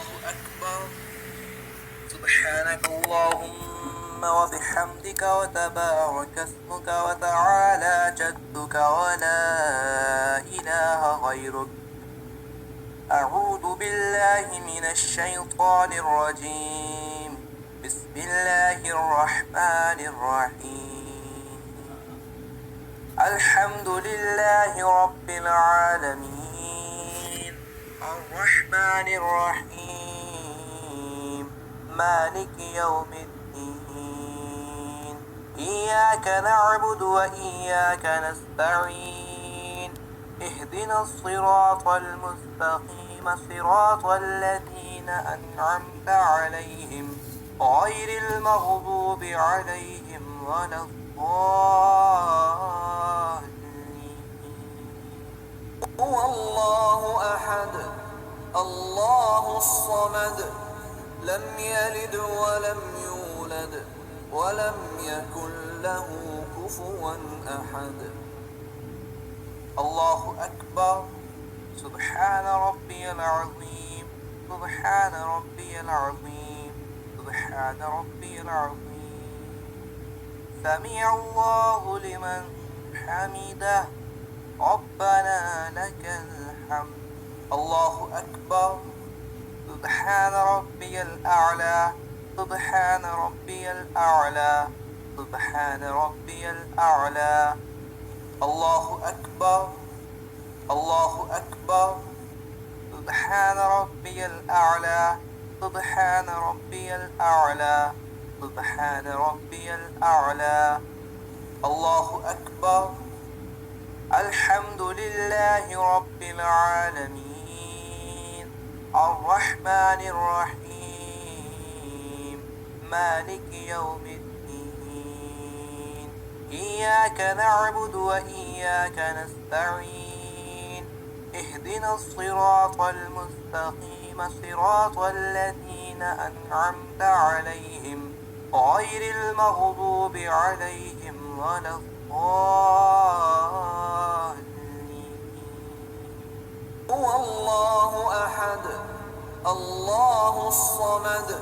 الله أكبر. سبحانك اللهم وبحمدك وتبارك اسمك وتعالى جدك ولا إله غيرك. أعوذ بالله من الشيطان الرجيم. بسم الله الرحمن الرحيم. الحمد لله رب العالمين الرحمن الرحيم مالك يوم الدين. إياك نعبد وإياك نستعين. اهدنا الصراط المستقيم صراط الذين أنعمت عليهم غير المغضوب عليهم ولا الضالين. هو الله أحد الله الصمد لم يلد ولم يولد ولم يكن له كفوا أحد. الله أكبر. سبحان ربي العظيم سبحان ربي العظيم سبحان ربي العظيم. سمع الله لمن حمده ربنا لك الحمد. الله أكبر. سبحان ربي الأعلى سبحان ربي الأعلى سبحان ربي الأعلى. الله أكبر. الله أكبر. سبحان ربي الأعلى سبحان ربي الأعلى سبحان ربي الأعلى. الله أكبر. الحمد لله رب العالمين الرحمن الرحيم مالك يوم الدين. إياك نعبد وإياك نستعين. اهدنا الصراط المستقيم صراط الذين أنعمت عليهم غير المغضوب عليهم ولا الضالين. هو الله أحد الله الصمد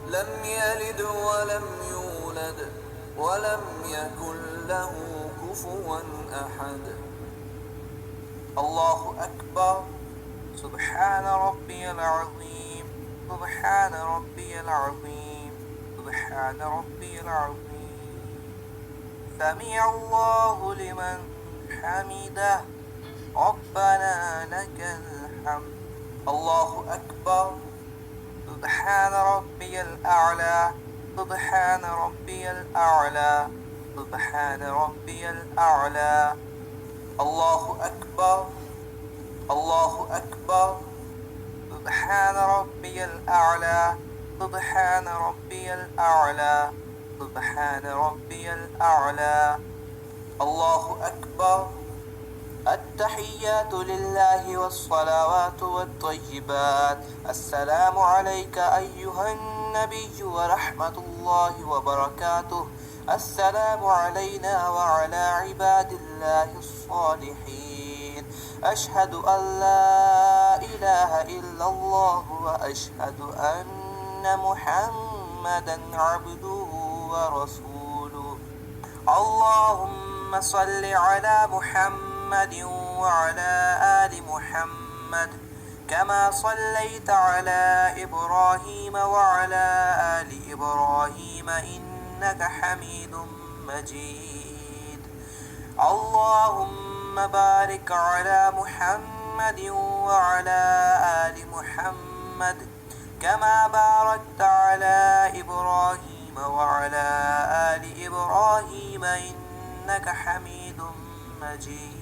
لم يلد ولم يولد ولم يكن له كفوا أحد. الله أكبر. سبحان ربي العظيم سبحان ربي العظيم سبحان ربي العظيم. سمع الله لمن حمده ربنا لك الحمد. الله أكبر. سبحان ربي الأعلى سبحان ربي الأعلى سبحان ربي الأعلى. الله أكبر. الله أكبر. سبحان ربي الأعلى سبحان ربي الأعلى سبحان ربي الأعلى. الله أكبر. التحيات لله والصلوات والطيبات. السلام عليك أيها النبي ورحمة الله وبركاته. السلام علينا وعلى عباد الله الصالحين. أشهد أن لا إله إلا الله وأشهد أن محمدا عبده ورسوله. اللهم صل على محمد وعلى آل محمد كما صليت على إبراهيم وعلى آل إبراهيم إنك حميد مجيد. اللهم بارك على محمد وعلى آل محمد كما باركت على إبراهيم وعلى آل إبراهيم إنك حميد مجيد.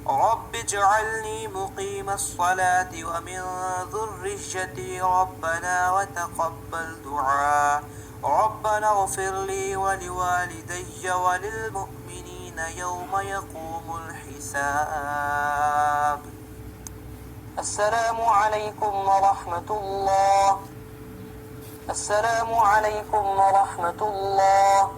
رب اجعلني مقيم الصلاة ومن ذريتي ربنا وتقبل دعاء. ربنا اغفر لي ولوالدي وللمؤمنين يوم يقوم الحساب. السلام عليكم ورحمة الله. السلام عليكم ورحمة الله.